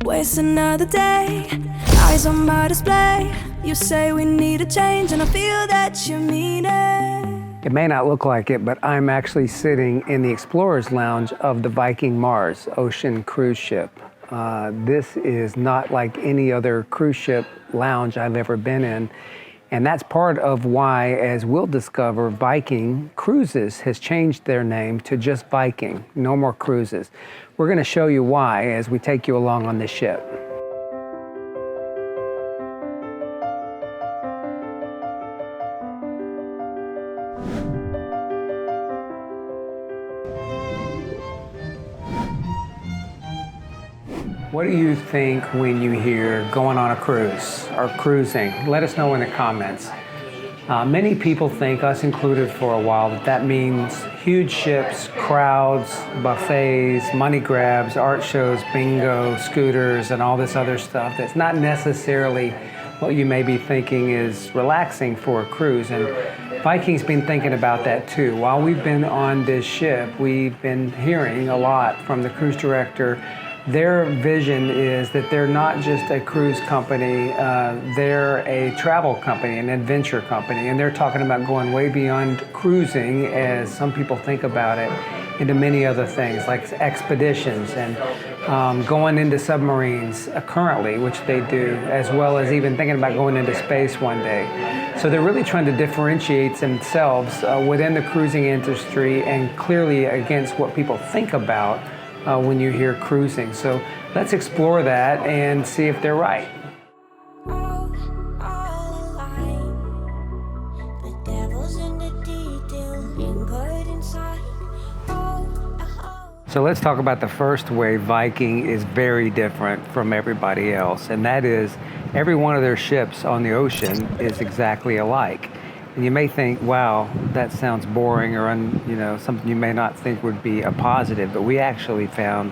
waste another day. Eyes on my display. You say we need a change, and I feel that you mean it. It may not look like it, but I'm actually sitting in the Explorer's Lounge of the Viking Mars ocean cruise ship. This is not like any other cruise ship lounge I've ever been in. And that's part of why, as we'll discover, Viking Cruises has changed their name to just Viking, no more cruises. We're going to show you why as we take you along on this ship. What do you think when you hear going on a cruise or cruising? Let us know in the comments. Many people think, us included for a while, that means huge ships, crowds, buffets, money grabs, art shows, bingo, scooters, and all this other stuff. That's not necessarily what you may be thinking is relaxing for a cruise. And Viking's been thinking about that too. While we've been on this ship, we've been hearing a lot from the cruise director. Their vision is that they're not just a cruise company, they're a travel company, an adventure company, and they're talking about going way beyond cruising, as some people think about it, into many other things like expeditions and going into submarines currently, which they do, as well as even thinking about going into space one day. So they're really trying to differentiate themselves within the cruising industry and clearly against what people think about when you hear cruising. So let's explore that and see if they're right. So let's talk about the first way Viking is very different from everybody else, and that is every one of their ships on the ocean is exactly alike. And you may think, wow, that sounds boring or something you may not think would be a positive, but we actually found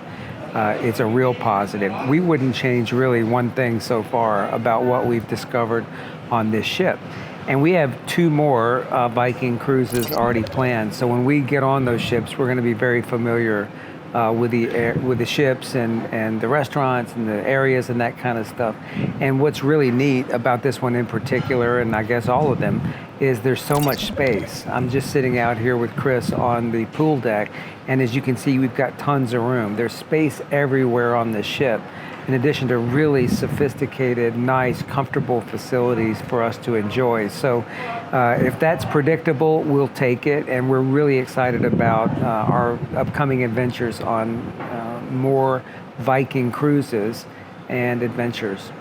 it's a real positive. We wouldn't change really one thing so far about what we've discovered on this ship. And we have 2 more Viking cruises already planned. So when we get on those ships, we're going to be very familiar with the ships and the restaurants and the areas and that kind of stuff. And what's really neat about this one in particular, and I guess all of them, is there's so much space. I'm just sitting out here with Chris on the pool deck, and as you can see, we've got tons of room. There's space everywhere on the ship, in addition to really sophisticated, nice, comfortable facilities for us to enjoy. So if that's predictable, we'll take it, and we're really excited about our upcoming adventures on more Viking cruises and adventures.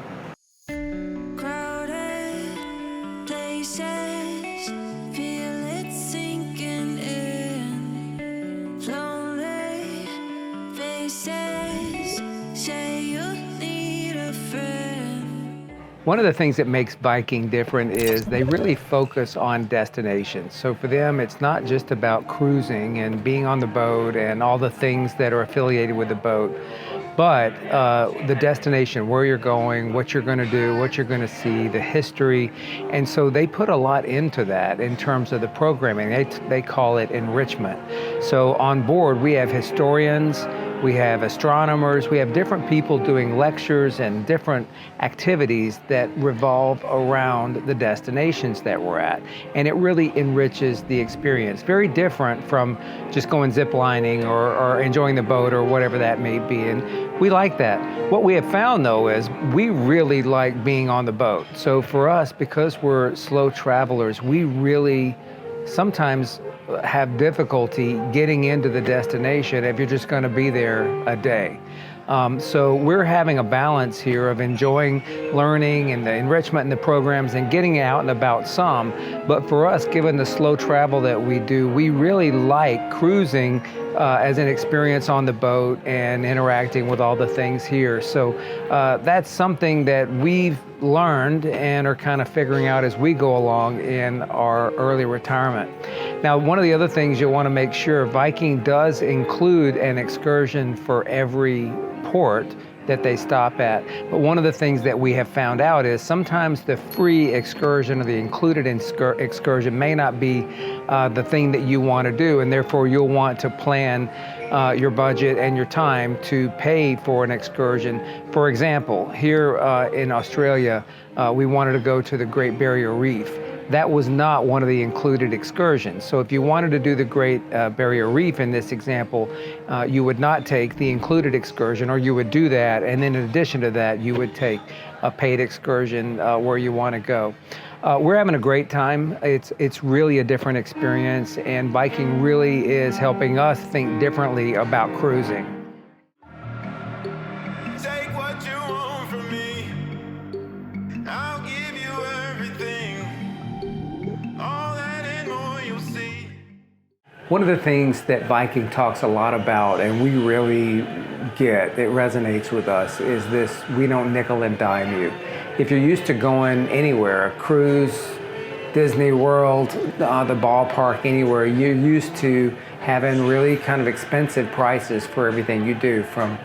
One of the things that makes Viking different is they really focus on destinations. So for them, it's not just about cruising and being on the boat and all the things that are affiliated with the boat, but the destination, where you're going, what you're going to do, what you're going to see, the history. And so they put a lot into that in terms of the programming. They call it enrichment. So on board, we have historians, we have astronomers, we have different people doing lectures and different activities that revolve around the destinations that we're at. And it really enriches the experience. Very different from just going ziplining or enjoying the boat or whatever that may be. And we like that. What we have found though is we really like being on the boat. So for us, because we're slow travelers, we really sometimes have difficulty getting into the destination if you're just going to be there a day. So we're having a balance here of enjoying learning and the enrichment in the programs and getting out and about some. But for us, given the slow travel that we do, we really like cruising as an experience on the boat and interacting with all the things here. So that's something that we've learned and are kind of figuring out as we go along in our early retirement. Now, one of the other things you'll want to make sure, Viking does include an excursion for every port that they stop at. But one of the things that we have found out is sometimes the free excursion or the included excursion may not be the thing that you want to do, and therefore you'll want to plan your budget and your time to pay for an excursion. For example, here in Australia, we wanted to go to the Great Barrier Reef. That was not one of the included excursions. So if you wanted to do the Great Barrier Reef in this example, you would not take the included excursion, or you would do that, and then in addition to that, you would take a paid excursion where you want to go. We're having a great time. It's really a different experience, and Viking really is helping us think differently about cruising. Take what you want from me. I'll give you everything. All that and more you'll see. One of the things that Viking talks a lot about, and we really get, it resonates with us, is this: we don't nickel and dime you. If you're used to going anywhere, a cruise, Disney World, the ballpark, anywhere, you're used to having really kind of expensive prices for everything you do, from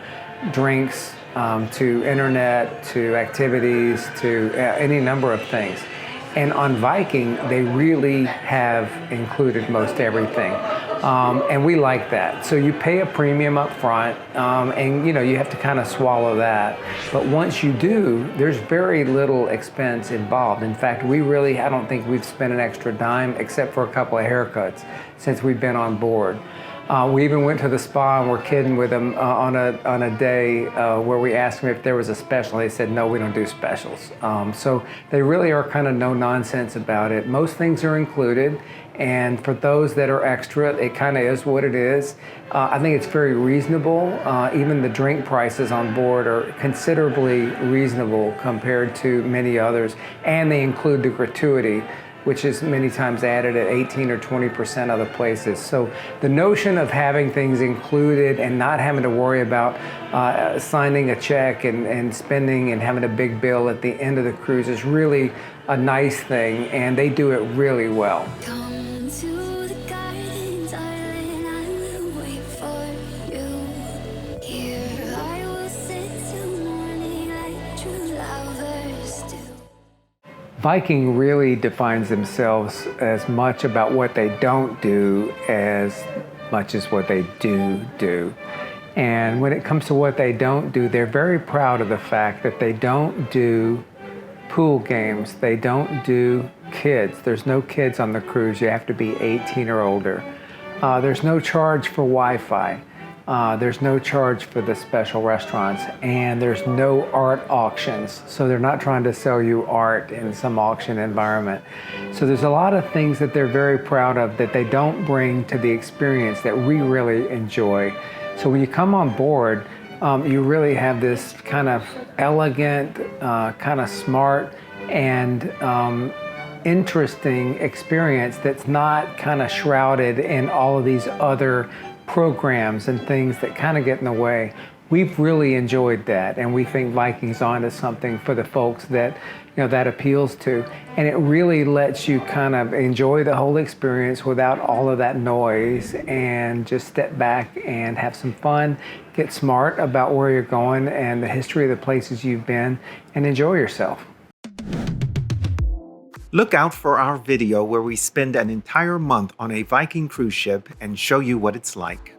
drinks to internet to activities to any number of things. And on Viking, they really have included most everything. And we like that. So you pay a premium up front, and you have to kind of swallow that. But once you do, there's very little expense involved. In fact, I don't think we've spent an extra dime except for a couple of haircuts since we've been on board. We even went to the spa and we're kidding with them on a day where we asked them if there was a special. They said, no, we don't do specials. So they really are kind of no nonsense about it. Most things are included, and for those that are extra, it kind of is what it is. I think it's very reasonable. Even the drink prices on board are considerably reasonable compared to many others, and they include the gratuity, which is many times added at 18 or 20% other places. So the notion of having things included and not having to worry about signing a check and spending and having a big bill at the end of the cruise is really a nice thing, and they do it really well. Come to the gardens, darling, I will wait for you. Here I will sit till morning like true lovers do. Viking really defines themselves as much about what they don't do as much as what they do. And when it comes to what they don't do, they're very proud of the fact that they don't do pool games. They don't do kids. There's no kids on the cruise. You have to be 18 or older. There's no charge for Wi-Fi. There's no charge for the special restaurants, and there's no art auctions. So they're not trying to sell you art in some auction environment. So there's a lot of things that they're very proud of that they don't bring to the experience that we really enjoy. So when you come on board, you really have this kind of elegant, kind of smart, and interesting experience that's not kind of shrouded in all of these other programs and things that kind of get in the way. We've really enjoyed that, and we think Viking's onto something for the folks that that appeals to, and it really lets you kind of enjoy the whole experience without all of that noise, and just step back and have some fun, get smart about where you're going and the history of the places you've been, and enjoy yourself. Look out for our video where we spend an entire month on a Viking cruise ship and show you what it's like.